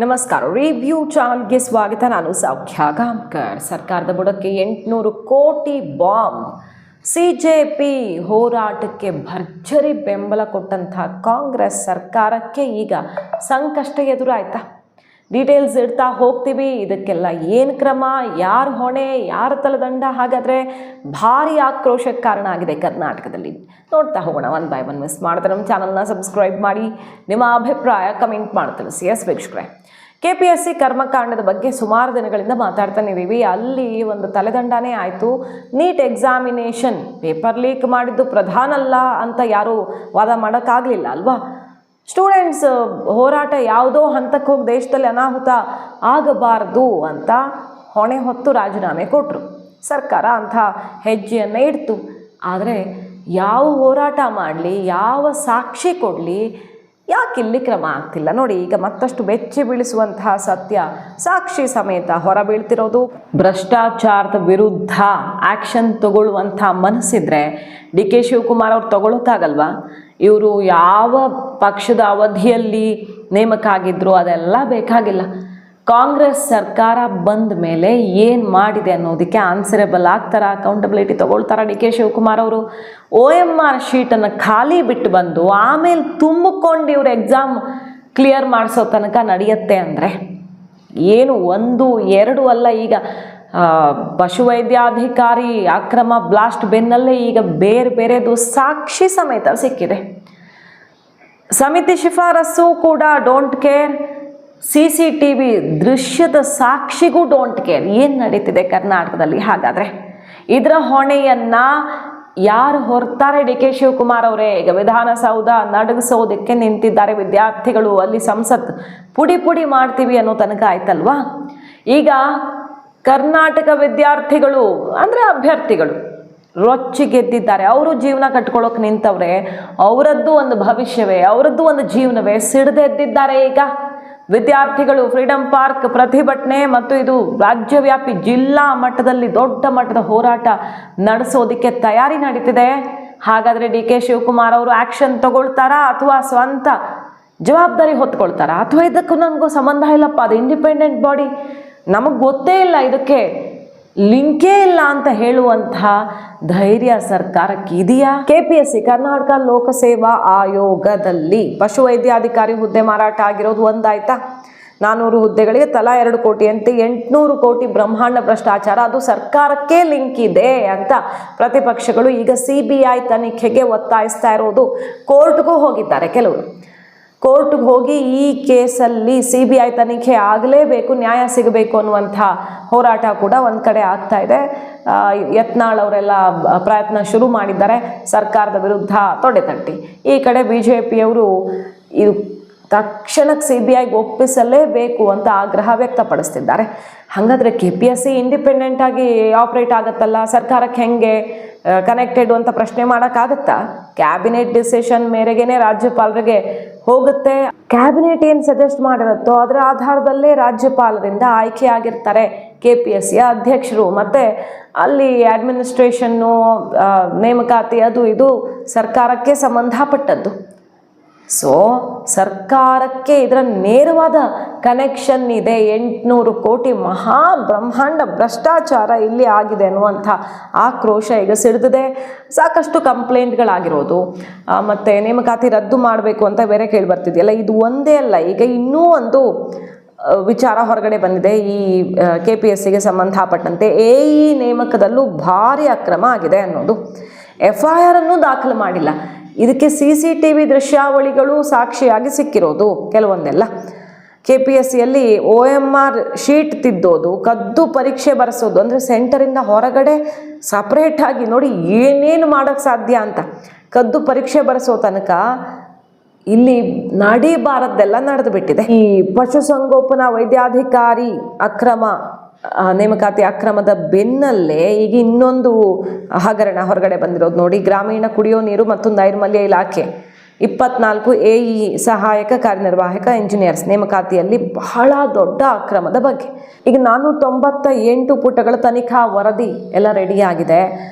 ನಮಸ್ಕಾರ. ರಿವ್ಯೂ ಚಾನಲ್ಗೆ ಸ್ವಾಗತ. ನಾನು ಸೌಖ್ಯ ಗಾಂವ್ಕರ್. ಸರ್ಕಾರದ ಬುಡಕ್ಕೆ 800 ಕೋಟಿ ಬಾಂಬ್. ಸಿಜೆಪಿ ಹೋರಾಟಕ್ಕೆ ಭರ್ಜರಿ ಬೆಂಬಲ ಕೊಟ್ಟಂತಹ ಕಾಂಗ್ರೆಸ್ ಸರ್ಕಾರಕ್ಕೆ ಈಗ ಸಂಕಷ್ಟ ಎದುರಾಯ್ತಾ? ಡೀಟೇಲ್ಸ್ ಇಡ್ತಾ ಹೋಗ್ತೀವಿ. ಇದಕ್ಕೆಲ್ಲ ಏನು ಕ್ರಮ, ಯಾರ ಹೊಣೆ, ಯಾರ ತಲೆದಂಡ? ಹಾಗಾದರೆ ಭಾರಿ ಆಕ್ರೋಶಕ್ಕೆ ಕಾರಣ ಆಗಿದೆ ಕರ್ನಾಟಕದಲ್ಲಿ. ನೋಡ್ತಾ ಹೋಗೋಣ ಒನ್ ಬೈ ಒನ್. ಮಿಸ್ ಮಾಡಿದ್ರೆ ನಮ್ಮ ಚಾನಲ್ನ ಸಬ್ಸ್ಕ್ರೈಬ್ ಮಾಡಿ, ನಿಮ್ಮ ಅಭಿಪ್ರಾಯ ಕಮೆಂಟ್ ಮಾಡಿ ತಿಳಿಸಿ. ಎಸ್ ವೀಕ್ಷಕರೇ, KPSC ಕರ್ಮಕಾಂಡದ ಬಗ್ಗೆ ಸುಮಾರು ದಿನಗಳಿಂದ ಮಾತಾಡ್ತಾನೆ ಇದ್ದೀವಿ. ಅಲ್ಲಿ ಒಂದು ತಲೆದಂಡನೇ ಆಯಿತು. ನೀಟ್ ಎಕ್ಸಾಮಿನೇಷನ್ ಪೇಪರ್ ಲೀಕ್ ಮಾಡಿದ್ದು ಪ್ರಧಾನ ಅಲ್ಲ ಅಂತ ಯಾರೂ ವಾದ ಮಾಡೋಕ್ಕಾಗಲಿಲ್ಲ ಅಲ್ವಾ? ಸ್ಟೂಡೆಂಟ್ಸ್ ಹೋರಾಟ ಯಾವುದೋ ಹಂತಕ್ಕೆ ಹೋಗಿ ದೇಶದಲ್ಲಿ ಅನಾಹುತ ಆಗಬಾರ್ದು ಅಂತ ಹೊಣೆ ಹೊತ್ತು ರಾಜೀನಾಮೆ ಕೊಟ್ಟರು. ಸರ್ಕಾರ ಅಂಥ ಹೆಜ್ಜೆಯನ್ನು ಇಡ್ತು. ಆದರೆ ಯಾವ ಹೋರಾಟ ಮಾಡಲಿ, ಯಾವ ಸಾಕ್ಷಿ ಕೊಡಲಿ, ಯಾಕೆ ಇಲ್ಲಿ ಕ್ರಮ ಆಗ್ತಿಲ್ಲ? ನೋಡಿ, ಈಗ ಮತ್ತಷ್ಟು ಬೆಚ್ಚಿ ಬೀಳಿಸುವಂತಹ ಸತ್ಯ ಸಾಕ್ಷಿ ಸಮೇತ ಹೊರಬೀಳ್ತಿರೋದು. ಭ್ರಷ್ಟಾಚಾರದ ವಿರುದ್ಧ ಆ್ಯಕ್ಷನ್ ತಗೊಳ್ಳುವಂಥ ಮನಸ್ಸಿದ್ರೆ DK ಶಿವಕುಮಾರ್ ಅವ್ರು ತಗೊಳ್ಳೋಕ್ಕಾಗಲ್ವಾ? ಇವರು ಯಾವ ಪಕ್ಷದ ಅವಧಿಯಲ್ಲಿ ನೇಮಕ ಆಗಿದ್ರು ಅದೆಲ್ಲ ಬೇಕಾಗಿಲ್ಲ. ಕಾಂಗ್ರೆಸ್ ಸರ್ಕಾರ ಬಂದ ಮೇಲೆ ಏನು ಮಾಡಿದೆ ಅನ್ನೋದಕ್ಕೆ ಆನ್ಸರೇಬಲ್ ಆಗ್ತಾರ, ಅಕೌಂಟಬಿಲಿಟಿ ತೊಗೊಳ್ತಾರ DK ಶಿವಕುಮಾರ್ ಅವರು? OMR ಶೀಟನ್ನು ಖಾಲಿ ಬಿಟ್ಟು ಬಂದು ಆಮೇಲೆ ತುಂಬಿಕೊಂಡು ಇವರು ಎಕ್ಸಾಮ್ ಕ್ಲಿಯರ್ ಮಾಡಿಸೋ ತನಕ ನಡೆಯುತ್ತೆ ಅಂದರೆ ಏನು? 1, 2 ಅಲ್ಲ. ಈಗ ಪಶುವೈದ್ಯಾಧಿಕಾರಿ ಅಕ್ರಮ ಬ್ಲಾಸ್ಟ್ ಬೆನ್ನಲ್ಲೇ ಈಗ ಬೇರೆದು ಸಾಕ್ಷಿ ಸಮೇತ ಸಿಕ್ಕಿದೆ. ಸಮಿತಿ ಶಿಫಾರಸು ಕೂಡ ಡೋಂಟ್ ಕೇರ್. CCTV ದೃಶ್ಯದ ಸಾಕ್ಷಿಗೂ ಡೋಂಟ್ ಕೇರ್. ಏನು ನಡೀತಿದೆ ಕರ್ನಾಟಕದಲ್ಲಿ? ಹಾಗಾದರೆ ಇದರ ಹೊಣೆಯನ್ನು ಯಾರು ಹೊರ್ತಾರೆ? DK ಶಿವಕುಮಾರ್ ಅವರೇ. ಈಗ ವಿಧಾನಸೌಧ ನಡಗಿಸೋದಕ್ಕೆ ನಿಂತಿದ್ದಾರೆ ವಿದ್ಯಾರ್ಥಿಗಳು. ಅಲ್ಲಿ ಸಂಸತ್ ಪುಡಿ ಮಾಡ್ತೀವಿ ಅನ್ನೋ ತನಕ ಆಯ್ತಲ್ವಾ? ಈಗ ಕರ್ನಾಟಕ ವಿದ್ಯಾರ್ಥಿಗಳು ಅಂದರೆ ಅಭ್ಯರ್ಥಿಗಳು ರೊಚ್ಚಿಗೆದ್ದಿದ್ದಾರೆ. ಅವರು ಜೀವನ ಕಟ್ಕೊಳ್ಳೋಕೆ ನಿಂತವ್ರೆ. ಅವರದ್ದು ಒಂದು ಭವಿಷ್ಯವೇ, ಅವರದ್ದು ಒಂದು ಜೀವನವೇ ಸಿಡಿದೆದ್ದಿದ್ದಾರೆ. ಈಗ ವಿದ್ಯಾರ್ಥಿಗಳು ಫ್ರೀಡಂ ಪಾರ್ಕ್ ಪ್ರತಿಭಟನೆ ಮತ್ತು ಇದು ರಾಜ್ಯವ್ಯಾಪಿ ಜಿಲ್ಲಾ ಮಟ್ಟದಲ್ಲಿ ದೊಡ್ಡ ಮಟ್ಟದ ಹೋರಾಟ ನಡೆಸೋದಕ್ಕೆ ತಯಾರಿ ನಡೀತಿದೆ. ಹಾಗಾದರೆ DK ಶಿವಕುಮಾರ್ ಅವರು ಆ್ಯಕ್ಷನ್ ತಗೊಳ್ತಾರಾ ಅಥವಾ ಸ್ವಂತ ಜವಾಬ್ದಾರಿ ಹೊತ್ಕೊಳ್ತಾರಾ? ಅಥವಾ ಇದಕ್ಕೂ ನನಗೂ ಸಂಬಂಧ ಇಲ್ಲಪ್ಪ, ಅದು ಇಂಡಿಪೆಂಡೆಂಟ್ ಬಾಡಿ, ನಮಗೆ ಗೊತ್ತೇ ಇಲ್ಲ, ಇದಕ್ಕೆ ಲಿಂಕೇ ಇಲ್ಲ ಅಂತ ಹೇಳುವಂತಹ ಧೈರ್ಯ ಸರ್ಕಾರಕ್ಕೆ ಇದೆಯಾ? KPSC ಕರ್ನಾಟಕ ಲೋಕಸೇವಾ ಆಯೋಗದಲ್ಲಿ ಪಶುವೈದ್ಯಾಧಿಕಾರಿ ಹುದ್ದೆ ಮಾರಾಟ ಆಗಿರೋದು ಒಂದಾಯ್ತಾ? 400 ಹುದ್ದೆಗಳಿಗೆ ತಲಾ 2 ಕೋಟಿ ಅಂತೆ 800 ಕೋಟಿ ಬ್ರಹ್ಮಾಂಡ ಭ್ರಷ್ಟಾಚಾರ, ಅದು ಸರ್ಕಾರಕ್ಕೆ ಲಿಂಕ್ ಇದೆ ಅಂತ ಪ್ರತಿಪಕ್ಷಗಳು ಈಗ CBI ತನಿಖೆಗೆ ಒತ್ತಾಯಿಸ್ತಾ ಇರೋದು. ಕೋರ್ಟ್ಗೂ ಹೋಗಿದ್ದಾರೆ ಕೆಲವರು. ಕೋರ್ಟ್ಗೆ ಹೋಗಿ ಈ ಕೇಸಲ್ಲಿ CBI ತನಿಖೆ ಆಗಲೇಬೇಕು, ನ್ಯಾಯ ಸಿಗಬೇಕು ಅನ್ನುವಂಥ ಹೋರಾಟ ಕೂಡ ಒಂದು ಕಡೆ ಆಗ್ತಾ ಇದೆ. ಯತ್ನಾಳ್ ಅವರೆಲ್ಲ ಪ್ರಯತ್ನ ಶುರು ಮಾಡಿದ್ದಾರೆ ಸರ್ಕಾರದ ವಿರುದ್ಧ ತೊಡೆತಟ್ಟಿ. ಈ ಕಡೆ BJPಯವರು ಇದು ತಕ್ಷಣಕ್ಕೆ CBIಗೆ ಒಪ್ಪಿಸಲೇಬೇಕು ಅಂತ ಆಗ್ರಹ ವ್ಯಕ್ತಪಡಿಸ್ತಿದ್ದಾರೆ. ಹಾಗಾದರೆ KPSC ಇಂಡಿಪೆಂಡೆಂಟ್ ಆಗಿ ಆಪ್ರೇಟ್ ಆಗುತ್ತಲ್ಲ, ಸರ್ಕಾರಕ್ಕೆ ಹೆಂಗೆ ಕನೆಕ್ಟೆಡ್ ಅಂತ ಪ್ರಶ್ನೆ ಮಾಡೋಕ್ಕಾಗತ್ತಾ? ಕ್ಯಾಬಿನೆಟ್ ಡಿಸಿಷನ್ ಮೇರೆಗೇನೆ ರಾಜ್ಯಪಾಲರಿಗೆ ಹೋಗುತ್ತೆ. ಕ್ಯಾಬಿನೆಟ್ ಏನು ಸಜೆಸ್ಟ್ ಮಾಡಿರುತ್ತೋ ಅದರ ಆಧಾರದಲ್ಲೇ ರಾಜ್ಯಪಾಲರಿಂದ ಆಯ್ಕೆ ಆಗಿರ್ತಾರೆ KPSCಯ ಅಧ್ಯಕ್ಷರು. ಮತ್ತು ಅಲ್ಲಿ ಅಡ್ಮಿನಿಸ್ಟ್ರೇಷನ್ನು, ನೇಮಕಾತಿ, ಅದು ಇದು ಸರ್ಕಾರಕ್ಕೆ ಸಂಬಂಧಪಟ್ಟದ್ದು. ಸೊ ಸರ್ಕಾರಕ್ಕೆ ಇದರ ನೇರವಾದ ಕನೆಕ್ಷನ್ ಇದೆ. 800 ಕೋಟಿ ಮಹಾ ಬ್ರಹ್ಮಾಂಡ ಭ್ರಷ್ಟಾಚಾರ ಇಲ್ಲಿ ಆಗಿದೆ ಅನ್ನುವಂಥ ಆಕ್ರೋಶ ಈಗ ಸಿಡಿದಿದೆ. ಸಾಕಷ್ಟು ಕಂಪ್ಲೇಂಟ್ಗಳಾಗಿರೋದು, ಮತ್ತು ನೇಮಕಾತಿ ರದ್ದು ಮಾಡಬೇಕು ಅಂತ ಬೇರೆ ಕೇಳಿಬರ್ತಿದೆಯಲ್ಲ, ಇದು ಒಂದೇ ಅಲ್ಲ. ಈಗ ಇನ್ನೂ ಒಂದು ವಿಚಾರ ಹೊರಗಡೆ ಬಂದಿದೆ. ಈ KPSCಗೆ ಸಂಬಂಧಪಟ್ಟಂತೆ AE ನೇಮಕದಲ್ಲೂ ಭಾರಿ ಅಕ್ರಮ ಆಗಿದೆ ಅನ್ನೋದು. FIR ಅನ್ನು ದಾಖಲು ಮಾಡಿಲ್ಲ. ಇದಕ್ಕೆ CCTV ದೃಶ್ಯಾವಳಿಗಳು ಸಾಕ್ಷಿಯಾಗಿ ಸಿಕ್ಕಿರೋದು ಕೆಲವೊಂದೆಲ್ಲ. KPSCಯಲ್ಲಿ OMR ಶೀಟ್ ತಿದ್ದೋದು, ಕದ್ದು ಪರೀಕ್ಷೆ ಬರೆಸೋದು, ಅಂದರೆ ಸೆಂಟರಿಂದ ಹೊರಗಡೆ ಸಪ್ರೇಟಾಗಿ ನೋಡಿ ಏನೇನು ಮಾಡೋಕ್ಕೆ ಸಾಧ್ಯ ಅಂತ ಕದ್ದು ಪರೀಕ್ಷೆ ಬರೆಸೋ ತನಕ ಇಲ್ಲಿ ನಡೀಬಾರದ್ದೆಲ್ಲ ನಡೆದು ಬಿಟ್ಟಿದೆ. ಈ ಪಶುಸಂಗೋಪನಾ ವೈದ್ಯಾಧಿಕಾರಿ ಅಕ್ರಮ, ನೇಮಕಾತಿ ಅಕ್ರಮದ ಬೆನ್ನಲ್ಲೇ ಈಗ ಇನ್ನೊಂದು ಹಗರಣ ಹೊರಗಡೆ ಬಂದಿರೋದು ನೋಡಿ. ಗ್ರಾಮೀಣ ಕುಡಿಯೋ ನೀರು ಮತ್ತು ನೈರ್ಮಲ್ಯ ಇಲಾಖೆ 24 AE ಸಹಾಯಕ ಕಾರ್ಯನಿರ್ವಾಹಕ ಇಂಜಿನಿಯರ್ಸ್ ನೇಮಕಾತಿಯಲ್ಲಿ ಬಹಳ ದೊಡ್ಡ ಅಕ್ರಮದ ಬಗ್ಗೆ ಈಗ 498 ಪುಟಗಳ ತನಿಖಾ ವರದಿ ಎಲ್ಲ ರೆಡಿಯಾಗಿದೆ.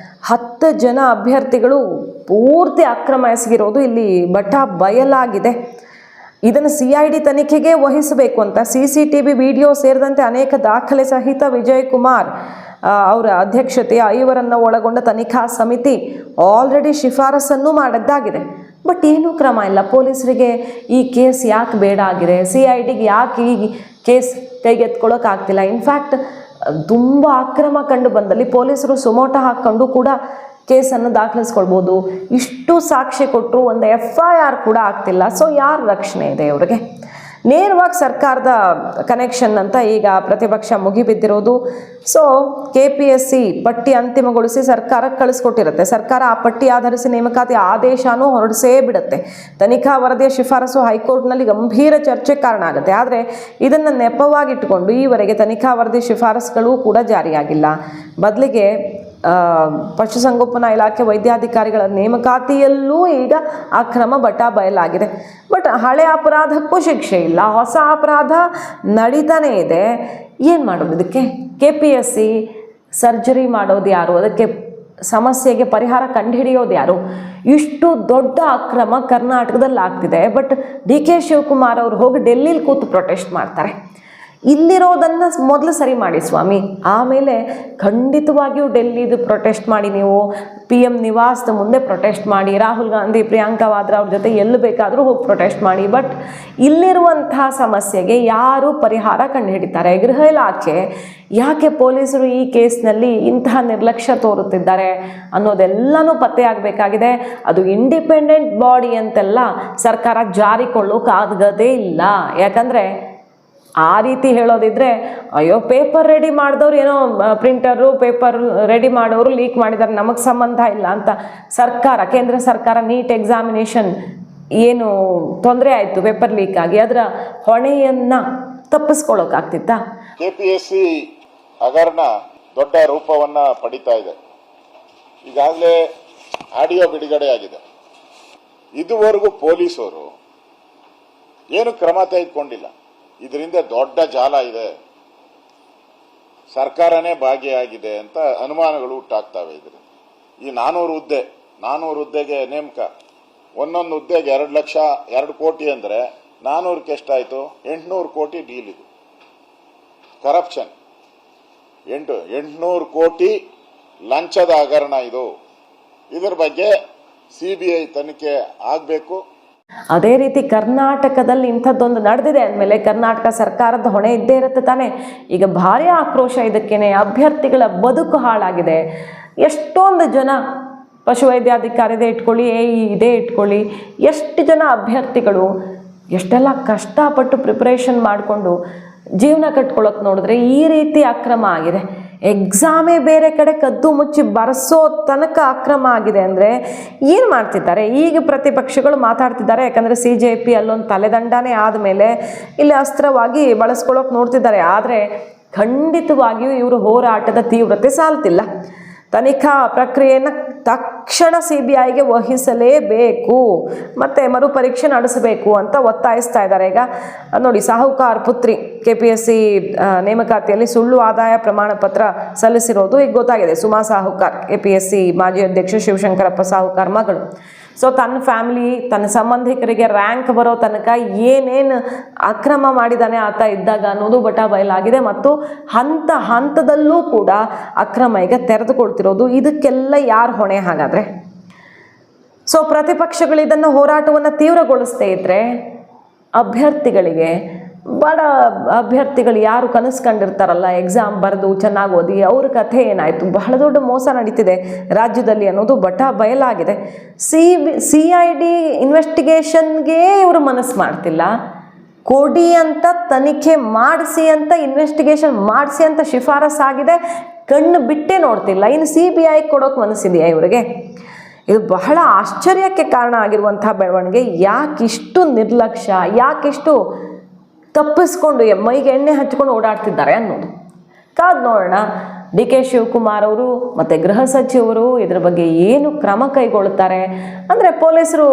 10 ಜನ ಅಭ್ಯರ್ಥಿಗಳು ಪೂರ್ತಿ ಅಕ್ರಮ ಎಸಗಿರೋದು ಇಲ್ಲಿ ಬಯಲಾಗಿದೆ. ಇದನ್ನು CID ತನಿಖೆಗೆ ವಹಿಸಬೇಕು ಅಂತ CCTV ವಿಡಿಯೋ ಸೇರಿದಂತೆ ಅನೇಕ ದಾಖಲೆ ಸಹಿತ ವಿಜಯ್ ಕುಮಾರ್ ಅವರ ಅಧ್ಯಕ್ಷತೆಯ 5 ಒಳಗೊಂಡ ತನಿಖಾ ಸಮಿತಿ ಆಲ್ರೆಡಿ ಶಿಫಾರಸನ್ನು ಮಾಡಿದ್ದಾಗಿದೆ. ಬಟ್ ಏನೂ ಕ್ರಮ ಇಲ್ಲ. ಪೊಲೀಸರಿಗೆ ಈ ಕೇಸ್ ಯಾಕೆ ಬೇಡ ಆಗಿದೆ, CIDಗೆ ಯಾಕೆ ಈ ಕೇಸ್ ಕೈಗೆತ್ಕೊಳ್ಳೋಕ್ಕಾಗ್ತಿಲ್ಲ. ಇನ್ಫ್ಯಾಕ್ಟ್ ತುಂಬ ಅಕ್ರಮ ಕಂಡು ಬಂದಲ್ಲಿ ಪೊಲೀಸರು ಸುಮೋಟ ಹಾಕ್ಕೊಂಡು ಕೂಡ ಕೇಸನ್ನು ದಾಖಲಿಸ್ಕೊಳ್ಬೋದು. ಇಷ್ಟು ಸಾಕ್ಷಿ ಕೊಟ್ಟರು ಒಂದು FIR ಕೂಡ ಆಗ್ತಿಲ್ಲ. ಸೊ ಯಾರ ರಕ್ಷಣೆ ಇದೆ ಅವರಿಗೆ? ನೇರವಾಗಿ ಸರ್ಕಾರದ ಕನೆಕ್ಷನ್ ಅಂತ ಈಗ ಪ್ರತಿಪಕ್ಷ ಮುಗಿಬಿದ್ದಿರೋದು. ಸೊ KPSC ಪಟ್ಟಿ ಅಂತಿಮಗೊಳಿಸಿ ಸರ್ಕಾರಕ್ಕೆ ಕಳಿಸ್ಕೊಟ್ಟಿರುತ್ತೆ. ಸರ್ಕಾರ ಆ ಪಟ್ಟಿ ಆಧರಿಸಿ ನೇಮಕಾತಿ ಆದೇಶನೂ ಹೊರಡಿಸೇ ಬಿಡುತ್ತೆ. ತನಿಖಾ ವರದಿಯ ಶಿಫಾರಸು ಹೈಕೋರ್ಟ್ನಲ್ಲಿ ಗಂಭೀರ ಚರ್ಚೆಗೆ ಕಾರಣ ಆಗುತ್ತೆ. ಆದರೆ ಇದನ್ನು ನೆಪವಾಗಿಟ್ಟುಕೊಂಡು ಈವರೆಗೆ ತನಿಖಾ ವರದಿ ಶಿಫಾರಸುಗಳು ಕೂಡ ಜಾರಿಯಾಗಿಲ್ಲ. ಬದಲಿಗೆ ಪಶುಸಂಗೋಪನಾ ಇಲಾಖೆ ವೈದ್ಯಾಧಿಕಾರಿಗಳ ನೇಮಕಾತಿಯಲ್ಲೂ ಈಗ ಅಕ್ರಮ ಬಯಲಾಗಿದೆ. ಬಟ್ ಹಳೆ ಅಪರಾಧಕ್ಕೂ ಶಿಕ್ಷೆ ಇಲ್ಲ, ಹೊಸ ಅಪರಾಧ ನಡೀತಾನೇ ಇದೆ. ಏನು ಮಾಡೋದು ಇದಕ್ಕೆ? KPSC ಸರ್ಜರಿ ಮಾಡೋದು ಯಾರು? ಅದಕ್ಕೆ ಸಮಸ್ಯೆಗೆ ಪರಿಹಾರ ಕಂಡುಹಿಡಿಯೋದು ಯಾರು? ಇಷ್ಟು ದೊಡ್ಡ ಅಕ್ರಮ ಕರ್ನಾಟಕದಲ್ಲಿ ಆಗ್ತಿದೆ. ಬಟ್ DK ಶಿವಕುಮಾರ್ ಅವರು ಹೋಗಿ ಡೆಲ್ಲಿಲಿ ಕೂತು ಪ್ರೊಟೆಸ್ಟ್ ಮಾಡ್ತಾರೆ. ಇಲ್ಲಿರೋದನ್ನು ಮೊದಲು ಸರಿ ಮಾಡಿ ಸ್ವಾಮಿ, ಆಮೇಲೆ ಖಂಡಿತವಾಗಿಯೂ ಡೆಲ್ಲಿದು ಪ್ರೊಟೆಸ್ಟ್ ಮಾಡಿ, ನೀವು PM ನಿವಾಸದ ಮುಂದೆ ಪ್ರೊಟೆಸ್ಟ್ ಮಾಡಿ, ರಾಹುಲ್ ಗಾಂಧಿ ಪ್ರಿಯಾಂಕಾ ವಾದ್ರಾ ಅವ್ರ ಜೊತೆ ಎಲ್ಲಿ ಬೇಕಾದರೂ ಹೋಗಿ ಪ್ರೊಟೆಸ್ಟ್ ಮಾಡಿ. ಬಟ್ ಇಲ್ಲಿರುವಂತಹ ಸಮಸ್ಯೆಗೆ ಯಾರು ಪರಿಹಾರ ಕಂಡುಹಿಡಿತಾರೆ? ಗೃಹ ಇಲಾಖೆ ಯಾಕೆ ಪೊಲೀಸರು ಈ ಕೇಸ್ನಲ್ಲಿ ಇಂತಹ ನಿರ್ಲಕ್ಷ್ಯ ತೋರುತ್ತಿದ್ದಾರೆ ಅನ್ನೋದೆಲ್ಲನೂ ಪತ್ತೆಯಾಗಬೇಕಾಗಿದೆ. ಅದು ಇಂಡಿಪೆಂಡೆಂಟ್ ಬಾಡಿ ಅಂತೆಲ್ಲ ಸರ್ಕಾರ ಜಾರಿಕೊಳ್ಳೋಕ್ಕಾಗದೇ ಇಲ್ಲ. ಯಾಕಂದರೆ ಆ ರೀತಿ ಹೇಳೋದಿದ್ರೆ, ಅಯ್ಯೋ ಪೇಪರ್ ರೆಡಿ ಮಾಡಿದವ್ರು ಏನೋ ಪ್ರಿಂಟರು ಪೇಪರ್ ರೆಡಿ ಮಾಡೋರು ಲೀಕ್ ಮಾಡಿದ್ದಾರೆ, ನಮಗೆ ಸಂಬಂಧ ಇಲ್ಲ ಅಂತ ಕೇಂದ್ರ ಸರ್ಕಾರ ನೀಟ್ ಎಕ್ಸಾಮಿನೇಷನ್ ಏನು ತೊಂದರೆ ಆಯಿತು ಪೇಪರ್ ಲೀಕ್ ಆಗಿ, ಅದರ ಹೊಣೆಯನ್ನು ತಪ್ಪಿಸ್ಕೊಳ್ಳೋಕ್ಕಾಗ್ತಿತ್ತಾ? KPSC ಹಗರಣ ದೊಡ್ಡ ರೂಪವನ್ನು ಪಡಿತಾ ಇದೆ. ಈಗಾಗಲೇ ಆಡಿಯೋ ಬಿಡುಗಡೆ ಆಗಿದೆ. ಇದುವರೆಗೂ ಪೊಲೀಸರು ಏನು ಕ್ರಮ ತೆಗೆದುಕೊಂಡಿಲ್ಲ. ಇದರಿಂದ ದೊಡ್ಡ ಜಾಲ ಇದೆ, ಸರ್ಕಾರನೇ ಭಾಗಿಯಾಗಿದೆ ಅಂತ ಅನುಮಾನಗಳು ಹುಟ್ಟಾಗ್ತವೆ. ಇದರಿಂದ ಈ 400 ಹುದ್ದೆಗೆ ನೇಮಕ, ಒಂದೊಂದು ಹುದ್ದೆಗೆ 2 ಲಕ್ಷ 2 ಕೋಟಿ ಅಂದರೆ 400ಕ್ಕೆ ಎಷ್ಟಾಯಿತು? 800 ಕೋಟಿ ಡೀಲ್. ಇದು ಕರಪ್ಷನ್. 800 ಕೋಟಿ ಲಂಚದ ಹಗರಣ ಇದು. ಇದರ ಬಗ್ಗೆ CBI ತನಿಖೆ ಆಗಬೇಕು. ಅದೇ ರೀತಿ ಕರ್ನಾಟಕದಲ್ಲಿ ಇಂಥದ್ದೊಂದು ನಡೆದಿದೆ ಅಂದಮೇಲೆ ಕರ್ನಾಟಕ ಸರ್ಕಾರದ ಹೊಣೆ ಇದ್ದೇ ಇರುತ್ತೆ ತಾನೆ. ಈಗ ಭಾರಿ ಆಕ್ರೋಶ ಇದಕ್ಕೇನೆ. ಅಭ್ಯರ್ಥಿಗಳ ಬದುಕು ಹಾಳಾಗಿದೆ. ಎಷ್ಟೊಂದು ಜನ ಪಶುವೈದ್ಯಾಧಿಕಾರಿದೇ ಇಟ್ಕೊಳ್ಳಿ, ಇದೇ ಇಟ್ಕೊಳ್ಳಿ, ಎಷ್ಟು ಜನ ಅಭ್ಯರ್ಥಿಗಳು ಎಷ್ಟೆಲ್ಲ ಕಷ್ಟಪಟ್ಟು ಪ್ರಿಪ್ರೇಷನ್ ಮಾಡಿಕೊಂಡು ಜೀವನ ಕಟ್ಕೊಳ್ಳೋಕೆ ನೋಡಿದ್ರೆ ಈ ರೀತಿ ಅಕ್ರಮ ಆಗಿದೆ. ಎಕ್ಸಾಮೇ ಬೇರೆ ಕಡೆ ಕದ್ದು ಮುಚ್ಚಿ ಬರೆಸೋ ತನಕ ಅಕ್ರಮ ಆಗಿದೆ ಅಂದರೆ ಏನು ಮಾಡ್ತಿದ್ದಾರೆ? ಈಗ ಪ್ರತಿಪಕ್ಷಗಳು ಮಾತಾಡ್ತಿದ್ದಾರೆ. ಯಾಕಂದರೆ CJP ಅಲ್ಲೊಂದು ತಲೆದಂಡನೇ ಆದಮೇಲೆ ಇಲ್ಲಿ ಅಸ್ತ್ರವಾಗಿ ಬಳಸ್ಕೊಳ್ಳೋಕೆ ನೋಡ್ತಿದ್ದಾರೆ. ಆದರೆ ಖಂಡಿತವಾಗಿಯೂ ಇವರು ಹೋರಾಟದ ತೀವ್ರತೆ ಸಾಲ್ತಿಲ್ಲ. ತನಿಖಾ ಪ್ರಕ್ರಿಯೆಯನ್ನು ತಕ್ಷಣ CBIಗೆ ವಹಿಸಲೇಬೇಕು ಮತ್ತು ಮರುಪರೀಕ್ಷೆ ನಡೆಸಬೇಕು ಅಂತ ಒತ್ತಾಯಿಸ್ತಾ ಇದ್ದಾರೆ. ಈಗ ನೋಡಿ, ಸಾಹುಕಾರ್ ಪುತ್ರಿ KPSC ನೇಮಕಾತಿಯಲ್ಲಿ ಸುಳ್ಳು ಆದಾಯ ಪ್ರಮಾಣ ಪತ್ರ ಸಲ್ಲಿಸಿರೋದು ಈಗ ಗೊತ್ತಾಗಿದೆ. ಸುಮಾ ಸಾಹುಕಾರ್, KPSC ಮಾಜಿ ಅಧ್ಯಕ್ಷ ಶಿವಶಂಕರಪ್ಪ ಸಾಹುಕಾರ್ ಮಗಳು. ಸೊ ತನ್ನ ಫ್ಯಾಮಿಲಿ, ತನ್ನ ಸಂಬಂಧಿಕರಿಗೆ ರ್ಯಾಂಕ್ ಬರೋ ತನಕ ಏನೇನು ಅಕ್ರಮ ಮಾಡಿದ್ದಾನೆ ಆತ ಇದ್ದಾಗ ಅನ್ನೋದು ಬಯಲಾಗಿದೆ. ಮತ್ತು ಹಂತದಲ್ಲೂ ಕೂಡ ಅಕ್ರಮ ಈಗ ತೆರೆದುಕೊಳ್ತಿರೋದು. ಇದಕ್ಕೆಲ್ಲ ಯಾರು ಹೊಣೆ ಹಾಗಾದರೆ? ಸೊ ಪ್ರತಿಪಕ್ಷಗಳು ಇದನ್ನು ಹೋರಾಟವನ್ನು ತೀವ್ರಗೊಳಿಸ್ತೇ ಇದ್ದರೆ ಅಭ್ಯರ್ಥಿಗಳಿಗೆ, ಬಡ ಅಭ್ಯರ್ಥಿಗಳು ಯಾರು ಕನಸು ಕಂಡಿರ್ತಾರಲ್ಲ ಎಕ್ಸಾಮ್ ಬರೆದು ಚೆನ್ನಾಗಿ ಓದಿ, ಅವ್ರ ಕಥೆ ಏನಾಯಿತು? ಬಹಳ ದೊಡ್ಡ ಮೋಸ ನಡೀತಿದೆ ರಾಜ್ಯದಲ್ಲಿ ಅನ್ನೋದು ಬಯಲಾಗಿದೆ. CID ಇನ್ವೆಸ್ಟಿಗೇಷನ್ಗೆ ಇವರು ಮನಸ್ಸು ಮಾಡ್ತಿಲ್ಲ. ಕೊಡಿ ಅಂತ, ತನಿಖೆ ಮಾಡಿಸಿ ಅಂತ, ಇನ್ವೆಸ್ಟಿಗೇಷನ್ ಮಾಡಿಸಿ ಅಂತ ಶಿಫಾರಸ್ಸಾಗಿದೆ, ಕಣ್ಣು ಬಿಟ್ಟೇ ನೋಡ್ತಿಲ್ಲ. ಇನ್ನು CBI ಕೊಡೋಕೆ ಮನಸ್ಸಿದೆಯಾ ಇವರಿಗೆ? ಇದು ಬಹಳ ಆಶ್ಚರ್ಯಕ್ಕೆ ಕಾರಣ ಆಗಿರುವಂಥ ಬೆಳವಣಿಗೆ. ಯಾಕಿಷ್ಟು ನಿರ್ಲಕ್ಷ್ಯ, ಯಾಕಿಷ್ಟು ತಪ್ಪಿಸ್ಕೊಂಡು ಮೈಗೆ ಎಣ್ಣೆ ಹಚ್ಕೊಂಡು ಓಡಾಡ್ತಿದ್ದಾರೆ ಅನ್ನೋದು ಕಾದು ನೋಡೋಣ. DK ಶಿವಕುಮಾರ್ ಅವರು ಮತ್ತು ಗೃಹ ಸಚಿವರು ಇದ್ರ ಬಗ್ಗೆ ಏನು ಕ್ರಮ ಕೈಗೊಳ್ಳುತ್ತಾರೆ ಅಂದರೆ ಪೊಲೀಸರು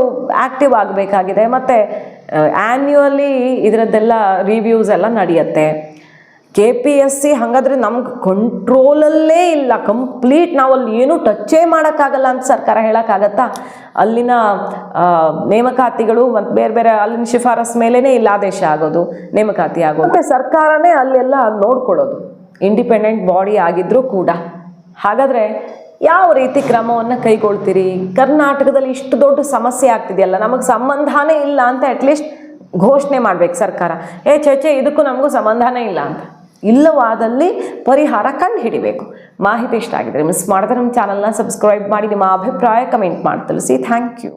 ಆ್ಯಕ್ಟಿವ್ ಆಗಬೇಕಾಗಿದೆ. ಮತ್ತು ಆ್ಯನ್ಯುವಲಿ ಇದರದ್ದೆಲ್ಲ ರಿವ್ಯೂಸ್ ಎಲ್ಲ ನಡೆಯುತ್ತೆ. KPSC ಹಾಗಾದರೆ ನಮ್ಗೆ ಕಂಟ್ರೋಲಲ್ಲೇ ಇಲ್ಲ, ಕಂಪ್ಲೀಟ್ ನಾವು ಅಲ್ಲಿ ಏನೂ ಟಚ್ಚೇ ಮಾಡೋಕ್ಕಾಗಲ್ಲ ಅಂತ ಸರ್ಕಾರ ಹೇಳೋಕ್ಕಾಗತ್ತಾ? ಅಲ್ಲಿನ ನೇಮಕಾತಿಗಳು ಮತ್ತು ಬೇರೆ ಬೇರೆ ಅಲ್ಲಿನ ಶಿಫಾರಸ್ ಮೇಲೇ ಇಲ್ಲ ಆದೇಶ ಆಗೋದು, ನೇಮಕಾತಿ ಆಗೋದು, ಮತ್ತು ಸರ್ಕಾರನೇ ಅಲ್ಲೆಲ್ಲ ನೋಡ್ಕೊಳ್ಳೋದು, ಇಂಡಿಪೆಂಡೆಂಟ್ ಬಾಡಿ ಆಗಿದ್ರೂ ಕೂಡ. ಹಾಗಾದರೆ ಯಾವ ರೀತಿ ಕ್ರಮವನ್ನು ಕೈಗೊಳ್ತೀರಿ? ಕರ್ನಾಟಕದಲ್ಲಿ ಇಷ್ಟು ದೊಡ್ಡ ಸಮಸ್ಯೆ ಆಗ್ತಿದೆಯಲ್ಲ, ನಮಗೆ ಸಂಬಂಧನೇ ಇಲ್ಲ ಅಂತ ಅಟ್ಲೀಸ್ಟ್ ಘೋಷಣೆ ಮಾಡ್ಬೇಕು ಸರ್ಕಾರ. ಚೇಚೆ ಇದಕ್ಕೂ ನಮಗೂ ಸಂಬಂಧನೇ ಇಲ್ಲ ಅಂತ. ಇಲ್ಲವಾದಲ್ಲಿ ಪರಿಹಾರ ಕಂಡು ಹಿಡಿಬೇಕು. ಮಾಹಿತಿ ಇಷ್ಟ ಆಗಿದ್ರೆ ಮಿಸ್ ಮಾಡಿದ್ರೆ ನಮ್ಮ ಚಾನಲ್ನ ಸಬ್ಸ್ಕ್ರೈಬ್ ಮಾಡಿ, ನಿಮ್ಮ ಅಭಿಪ್ರಾಯ ಕಮೆಂಟ್ ಮಾಡಿ ತಿಳಿಸಿ. Thank you.